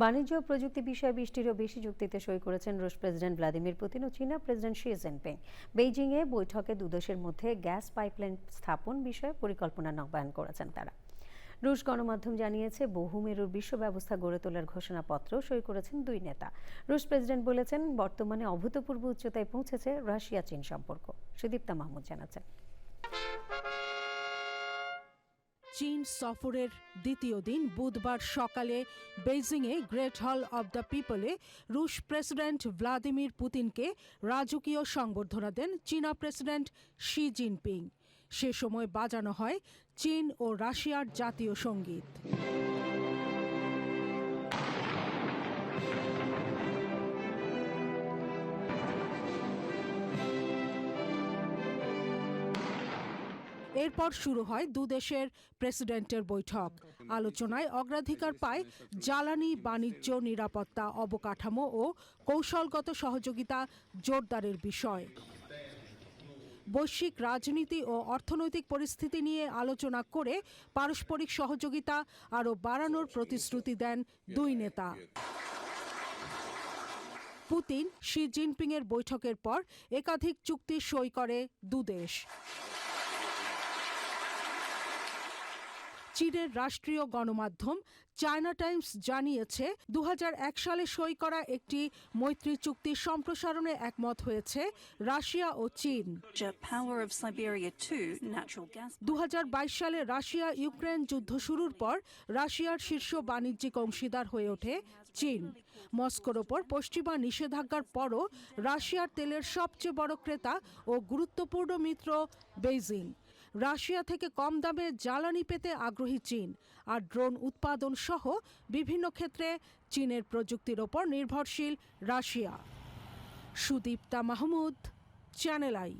বাণিজ্য ও প্রযুক্তি বিষয়ে 20টিরও বেশি চুক্তিতে সই করেছেন রুশ প্রেসিডেন্ট ভ্লাদিমির পুতিন ও চীনা প্রেসিডেন্ট শি জিনপিং। বেইজিংয়ে বৈঠকে দুদেশের মধ্যে গ্যাস পাইপলাইন স্থাপন বিষয়ে পরিকল্পনা নবায়ন করেছেন তারা। রুশ গণমাধ্যম জানিয়েছে, বহুমেরুর বিশ্ব ব্যবস্থা গড়ে তোলার ঘোষণাপত্র সই করেছেন দুই নেতা। রুশ প্রেসিডেন্ট বলেছেন, বর্তমানে অভূতপূর্ব উচ্চতায় পৌঁছেছে রাশিয়া চীন সম্পর্ক। সুদীপ্তা মাহমুদ জানাচ্ছেন। চীন সফরের দ্বিতীয় দিন বুধবার সকালে বেইজিংয়ে গ্রেট হল অব দ্য পিপলে রুশ প্রেসিডেন্ট ভ্লাদিমির পুতিনকে রাজকীয় সংবর্ধনা দেন চীনা প্রেসিডেন্ট শি জিনপিং। সে সময় বাজানো হয় চীন ও রাশিয়ার জাতীয় সঙ্গীত। এরপর শুরু হয় দুদেশের প্রেসিডেন্টের বৈঠক। আলোচনায় অগ্রাধিকার পায় জ্বালানি, বাণিজ্য, নিরাপত্তা, অবকাঠামো ও কৌশলগত সহযোগিতা জোরদারের বিষয়। বৈশ্বিক রাজনীতি ও অর্থনৈতিক পরিস্থিতি নিয়ে আলোচনা করে পারস্পরিক সহযোগিতা আরও বাড়ানোর প্রতিশ্রুতি দেন দুই নেতা। পুতিন শি জিনপিংয়ের বৈঠকের পর একাধিক চুক্তি সই করে দুদেশ। চীনের রাষ্ট্রীয় গণমাধ্যম চায়না টাইমস জানিয়েছে, 2001 সালে সই করা একটি মৈত্রী চুক্তি সম্প্রসারণে একমত হয়েছে রাশিয়া ও চীন। 2022 সালে রাশিয়া ইউক্রেন যুদ্ধ শুরুর পর রাশিয়ার শীর্ষ বাণিজ্যিক অংশীদার হয়ে ওঠে চীন। মস্কোর ওপর পশ্চিমা নিষেধাজ্ঞার পরও রাশিয়ার তেলের সবচেয়ে বড় ক্রেতা ও গুরুত্বপূর্ণ মিত্র বেইজিং। রাশিয়া থেকে কম দামে জ্বালানি পেতে আগ্রহী চীন, আর ড্রোন উৎপাদন সহ বিভিন্ন ক্ষেত্রে চীনের প্রযুক্তির ওপর নির্ভরশীল Russia. Sudipta Mahmud, channel I.